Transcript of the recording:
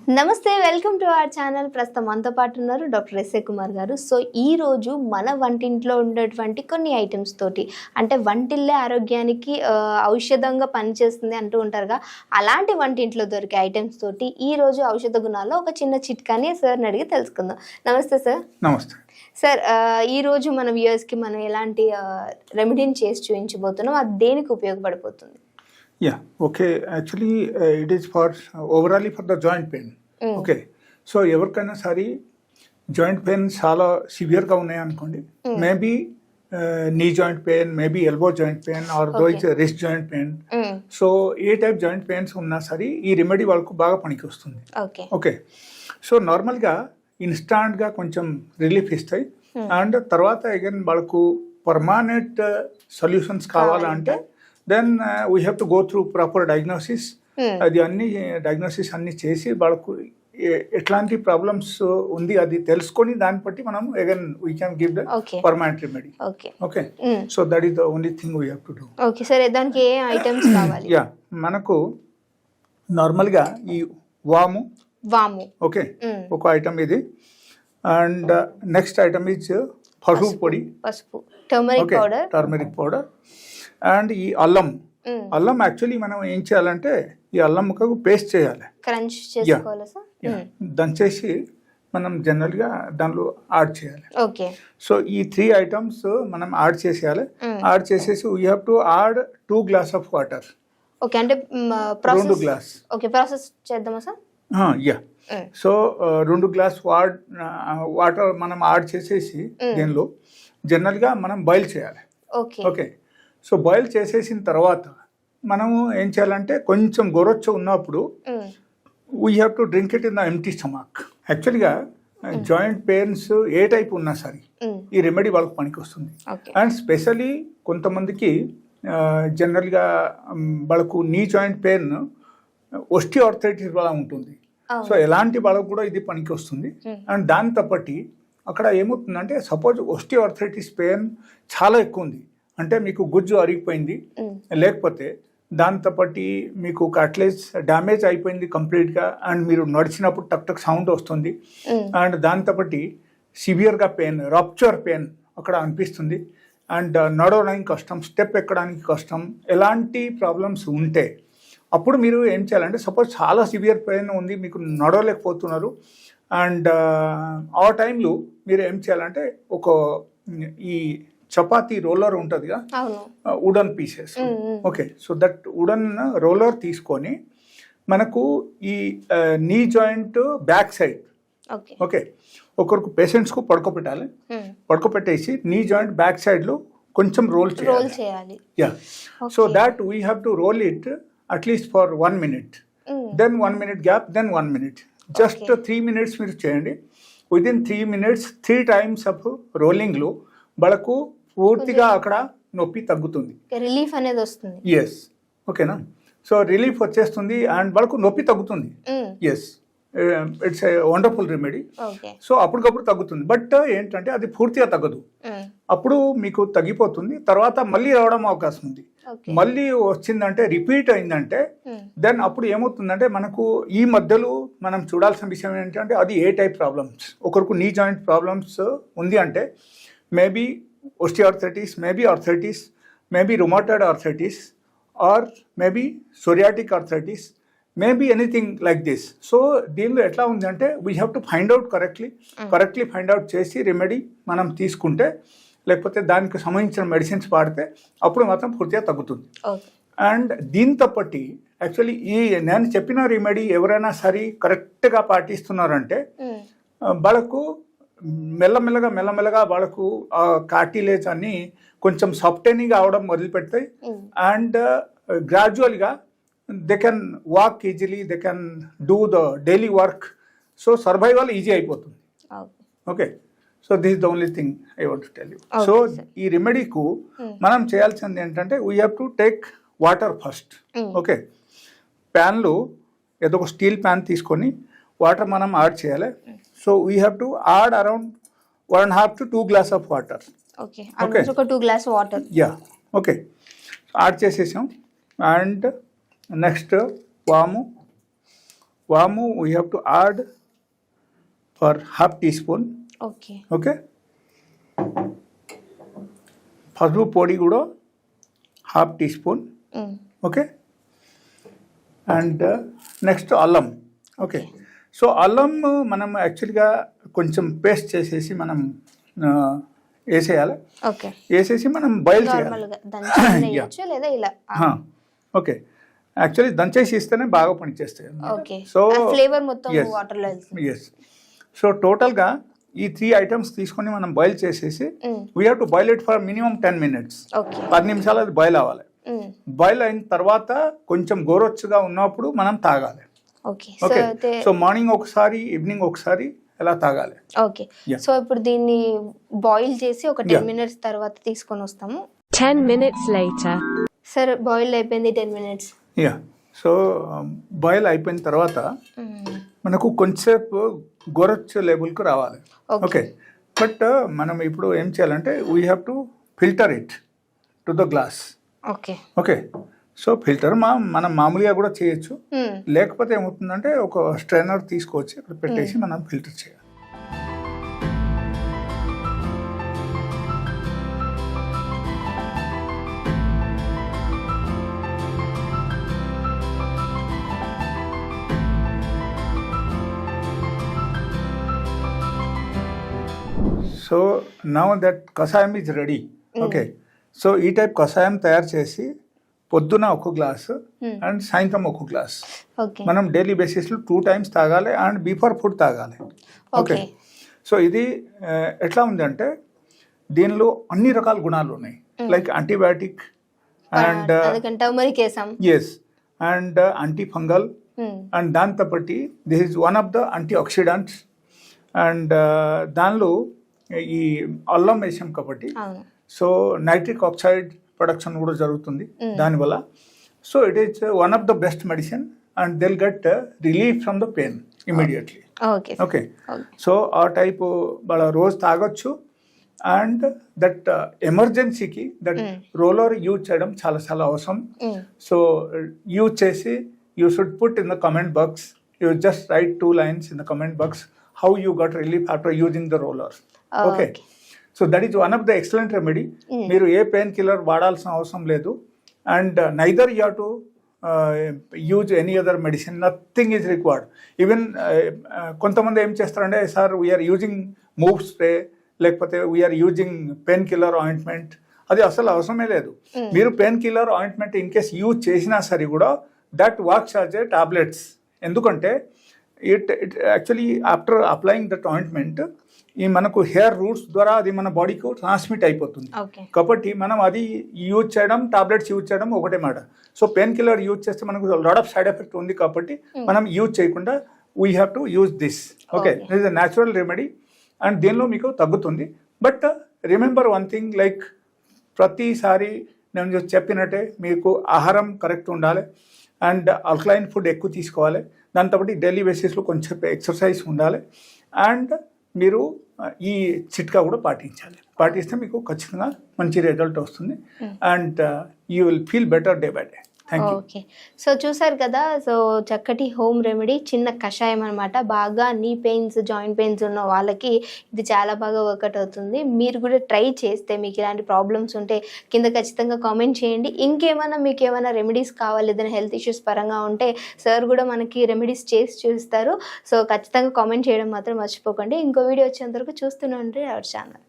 నమస్తే, welcome to our channel. ప్రస్తుతం మనతో పాటు ఉన్నారు డాక్టర్ ఎస్ఏ కుమార్ గారు. సో ఈ రోజు మన వంటింట్లో ఉండేటువంటి కొన్ని ఐటమ్స్ తోటి, అంటే వంటిల్లే ఆరోగ్యానికి ఔషధంగా పనిచేస్తుంది అంటూ ఉంటారుగా, అలాంటి వంటింట్లో దొరికే ఐటమ్స్ తోటి ఈ రోజు ఔషధ గుణాల్లో ఒక చిన్న చిట్కాని సార్ని అడిగి తెలుసుకుందాం. నమస్తే సార్. నమస్తే సార్. ఈ రోజు మన వ్యూయర్స్కి మనం ఎలాంటి రెమెడీని చేసి చూపించబోతున్నాం, అది దేనికి ఉపయోగపడిపోతుంది? Yeah, okay. Actually, it is for overall for the joint pain. Okay. So ఎవరికైనా సరే జాయింట్ పెయిన్ చాలా సివియర్గా ఉన్నాయి అనుకోండి, maybe knee joint pain, maybe elbow joint pain or those wrist joint pain. So A type joint pains ఉన్నా సరే ఈ remedy వాళ్ళకు బాగా పనికి వస్తుంది. ఓకే. సో నార్మల్గా ఇన్స్టాంట్గా కొంచెం రిలీఫ్ ఇస్తాయి, అండ్ తర్వాత అగైన్ వాళ్ళకు పర్మానెంట్ సొల్యూషన్స్ కావాలంటే then we have to go through proper diagnosis. అది అన్ని డయాగ్నోసిస్ అన్ని చేసి వాళ్ళకు ఎట్లాంటి ప్రాబ్లమ్స్ ఉంది అది తెలుసుకొని దాన్ని బట్టి మనం again we can give the permanent remedy. Okay. So that is the only thing we have to do. Okay sir, దానికి ఏ ఐటమ్స్ కావాలి? యా, మనకు నార్మల్గా ఈ వాము. ఓకే, ఒక ఐటమ్ ఇది. అండ్ నెక్స్ట్ ఐటమ్ ఈజ్ పసుపు పొడి, టర్మరిక్ పౌడర్. అండ్ ఈ అల్లం యాక్చువల్లీ మనం ఏం చేయాలంటే ఈ అల్లం ముక్కకు పేస్ట్ చేయాలి, దంచేసి మనం జనరల్గా దానిలో యాడ్ చేయాలి. సో ఈ 3 ఐటమ్స్ మనం యాడ్ చేసేయాలి. యాడ్ చేసేసి we have to add 2 glass of water. Okay, అంటే 2 గ్లాస్. ఓకే, ప్రాసెస్ చేద్దామా sir? Yeah. So 2 glass water మనం యాడ్ చేసేసి దీనిలో జనరల్గా మనం బాయిల్ చేయాలి. ఓకే. సో బాయిల్ చేసేసిన తర్వాత మనము ఏం చేయాలంటే కొంచెం గొరొచ్చ ఉన్నప్పుడు we have to drink it in the empty stomach. యాక్చువల్గా జాయింట్ పెయిన్స్ ఏ టైప్ ఉన్నా సరే ఈ రెమెడీ వాళ్ళకి పనికి వస్తుంది. అండ్ స్పెషలీ కొంతమందికి జనరల్గా వాళ్ళకు నీ జాయింట్ పెయిన్ ఓస్టియోఆర్థరైటిస్ వల్ల ఉంటుంది. సో ఎలాంటి వాళ్ళకు కూడా ఇది పనికి వస్తుంది. అండ్ దాంతో బట్టి అక్కడ ఏమవుతుందంటే సపోజ్ ఓస్టియోఆర్థరైటిస్ పెయిన్ చాలా ఎక్కువ ఉంది అంటే మీకు గుజ్జు అరిగిపోయింది, లేకపోతే దాంతో బట్టి మీకు అట్లీస్ డ్యామేజ్ అయిపోయింది కంప్లీట్గా, అండ్ మీరు నడిచినప్పుడు టక్ టక్ సౌండ్ వస్తుంది, అండ్ దాంతో బట్టి సివియర్గా పెయిన్, రప్చర్ పెయిన్ అక్కడ అనిపిస్తుంది, అండ్ నడవడానికి కష్టం, స్టెప్ ఎక్కడానికి కష్టం, ఎలాంటి ప్రాబ్లమ్స్ ఉంటే అప్పుడు మీరు ఏం చేయాలంటే సపోజ్ చాలా సివియర్ పెయిన్ ఉంది, మీకు నడవలేకపోతున్నారు, అండ్ ఆ టైంలో మీరు ఏం చేయాలంటే ఒక ఈ చపాతీ రోలర్ ఉంటుందిగా, wooden pieces. Okay. So that wooden roller తీసుకొని మనకు ఈ knee joint back side, okay, ఒకరికి పేషెంట్స్కు పడుకోబెట్టాలి. పడుకోబెట్టేసి నీ జాయింట్ బ్యాక్ సైడ్లో కొంచెం రోల్ చేయాలి. Yeah. So that we have to roll it at least for 1 minute, then 1 minute gap, then 1 minute. Just 3 minutes మీరు చేయండి. Within 3 minutes 3 times of రోలింగ్లో వాళ్ళకు పూర్తిగా అక్కడ నొప్పి తగ్గుతుంది, రిలీఫ్ అనేది వస్తుంది. ఎస్. ఓకేనా. సో రిలీఫ్ వచ్చేస్తుంది అండ్ వాళ్ళకు నొప్పి తగ్గుతుంది. Yes, it's a wonderful remedy. So అప్పటికప్పుడు తగ్గుతుంది, బట్ ఏంటంటే అది పూర్తిగా తగ్గదు. అప్పుడు మీకు తగ్గిపోతుంది, తర్వాత మళ్ళీ రావడం అవకాశం ఉంది. మళ్ళీ వచ్చిందంటే రిపీట్ అయిందంటే దెన్ అప్పుడు ఏమవుతుందంటే మనకు ఈ మధ్యలో మనం చూడాల్సిన విషయం ఏంటంటే అది ఏ టైప్ ప్రాబ్లమ్స్. ఒకరికి నీ జాయింట్ ప్రాబ్లమ్స్ ఉంది అంటే maybe osteoarthritis, maybe arthritis, maybe rheumatoid arthritis, or maybe psoriatic arthritis, maybe anything like this. So దీనిలో ఎట్లా ఉంది అంటే we have to find out correctly find out చేసి రెమెడీ మనం తీసుకుంటే, లేకపోతే దానికి సంబంధించిన మెడిసిన్స్ వాడితే అప్పుడు మాత్రం పూర్తిగా తగ్గుతుంది. అండ్ దీంతో బట్టి యాక్చువల్లీ ఈ నేను చెప్పిన రెమెడీ ఎవరైనా సరే కరెక్ట్గా పాటిస్తున్నారంటే వాళ్ళకు మెల్లమెల్లగా వాళ్ళకు కార్టిలేజ్ అన్ని కొంచెం సబ్టైనింగ్ అవడం మొదలు పెడతాయి, అండ్ గ్రాడ్యువల్గా they can walk easily, they can do the daily work. So survival easy అయిపోతుంది. Okay. So this is the only thing I want to tell you. So ఈ రెమెడీకు మనం చేయాల్సింది ఏంటంటే we have to take water first. Okay. ప్యాన్లో ఏదో ఒక steel pan తీసుకొని వాటర్ మనం యాడ్ చేయాలి. So we have to add around 1.5 to 2 glass of water. Okay, ఒక 2 glass water. Yeah. Okay, add చేసేసాం. అండ్ నెక్స్ట్ వాము, వాము we have to add for half teaspoon. Okay. Okay, పసుపు పొడి కూడా half teaspoon. Okay, and next అల్లం. Okay, so అల్లం మనం యాక్చువల్గా కొంచెం పేస్ట్ చేసేసి మనం వేసేయాలి. ఓకే, వేసేసి మనం బాయిల్ చేయాలి. లేదా ఇలా. ఓకే, యాక్చువల్లీ దంచేసి ఇస్తేనే బాగా పనిచేస్తాయి. సో ఫ్లేవర్ మొత్తం వాటర్లో వెళ్తుంది. ఎస్, సో టోటల్గా ఈ 3 ఐటమ్స్ తీసుకొని మనం బాయిల్ చేసేసి we have to boil it for minimum 10 minutes. 10 నిమిషాలు అది బాయిల్ అవ్వాలి. బాయిల్ అయిన తర్వాత కొంచెం గోరొచ్చుగా ఉన్నప్పుడు మనం తాగాలి. ఓకే, సో మార్నింగ్ ఒకసారి, ఈవినింగ్ ఒకసారి ఎలా తాగాలి. ఓకే, సో ఇప్పుడు దీన్ని బాయిల్ చేసి ఒక 10 minutes తర్వాత తీసుకొని వస్తాము. 10 minutes later. సర్ బాయిల్ అయిపోయింది 10 minutes. యా, సో బాయిల్ అయిపోయిన తర్వాత మనకు కొంచెంసేపు గోరొచ్చు లెవెల్కి రావాలి. ఓకే, బట్ మనం ఇప్పుడు ఏం చేయాలంటే we have to filter it to the glass. Okay. Okay, so filter మనం మామూలుగా కూడా చేయొచ్చు. లేకపోతే ఏమవుతుందంటే ఒక స్ట్రైనర్ తీసుకోవచ్చు, ఇక్కడ పెట్టేసి మనం ఫిల్టర్ చేయాలి. సో నౌ దట్ కషాయం ఈజ్ రెడీ. ఓకే, సో ఈ టైప్ కషాయం తయారు చేసి పొద్దున ఒక గ్లాసు అండ్ సాయంత్రం ఒక గ్లాస్ మనం డైలీ బేసిస్లో 2 times తాగాలి అండ్ బిఫోర్ ఫుడ్ తాగాలి. ఓకే, సో ఇది ఎట్లా ఉందంటే దీనిలో అన్ని రకాల గుణాలు ఉన్నాయి. లైక్ యాంటీబయాటిక్ అండ్ ఎస్ అండ్ యాంటీ ఫంగల్ అండ్ దాంతో బట్టి this is one of the antioxidants. And దానిలో ఈ అల్లం వేసాం కాబట్టి సో నైట్రిక్ ఆక్సైడ్ ప్రొడక్షన్ కూడా జరుగుతుంది దానివల్ల. So it is one of the best medicine and they'll get relief from the pain immediately. Okay, so ఆ టైపు వాళ్ళ రోజు తాగొచ్చు. అండ్ దట్ ఎమర్జెన్సీకి దట్ రోలర్ యూజ్ చేయడం చాలా చాలా అవసరం. సో యూజ్ చేసి you should put in the comment box, you just write 2 lines in the comment box how you got relief after using the roller. Okay, so that is one of the excellent remedy. మీరు ఏ pain killer వాడాల్సిన అవసరం లేదు. And neither you have to use any other medicine, nothing is required. Even కొంతమంది ఏం చేస్తారంటే sir we are using Moov spray లేకపోతే we are using pain killer ointment, అది అసలు అవసరమే లేదు. మీరు pain killer ointment in case use చేసినా సరే కూడా that works as a tablets. ఎందుకంటే it actually after applying that ointment ఈ మనకు హెయిర్ రూట్స్ ద్వారా అది మన బాడీకి ట్రాన్స్మిట్ అయిపోతుంది. కాబట్టి మనం అది యూజ్ చేయడం, టాబ్లెట్స్ యూజ్ చేయడం ఒకటే మాట. సో పెయిన్ కిల్లర్ యూజ్ చేస్తే మనకు లాట్ ఆఫ్ సైడ్ ఎఫెక్ట్ ఉంది కాబట్టి మనం యూజ్ చేయకుండా we have to use this. Okay, this is a natural remedy and దీనిలో మీకు తగ్గుతుంది. But remember one thing, like ప్రతిసారి నేను చెప్పినట్టే మీకు ఆహారం కరెక్ట్ ఉండాలి అండ్ ఆల్కలైన్ ఫుడ్ ఎక్కువ తీసుకోవాలి. దాంతో పాటు డైలీ బేసిస్లో కొంచెం ఎక్సర్సైజ్ ఉండాలి అండ్ మీరు ఈ చిట్కా కూడా పాటించాలి. పాటిస్తే మీకు ఖచ్చితంగా మంచి రిజల్ట్ వస్తుంది and you will feel better day by day. Okay, so చూసారు కదా, సో చక్కటి హోమ్ రెమెడీ, చిన్న కషాయం అనమాట. బాగా నీ పెయిన్స్, జాయింట్ పెయిన్స్ ఉన్న వాళ్ళకి ఇది చాలా బాగా వర్కౌట్ అవుతుంది. మీరు కూడా ట్రై చేస్తే మీకు ఇలాంటి ప్రాబ్లమ్స్ ఉంటే కింద ఖచ్చితంగా కామెంట్ చేయండి. ఇంకేమైనా మీకు ఏమైనా రెమెడీస్ కావాలి, ఏదైనా హెల్త్ ఇష్యూస్ పరంగా ఉంటే సార్ కూడా మనకి రెమెడీస్ చేసి చూస్తారు. సో ఖచ్చితంగా కామెంట్ చేయడం మాత్రం మర్చిపోకండి. ఇంకో వీడియో వచ్చేంత వరకు చూస్తూనే ఉంటే అవర్ ఛానల్.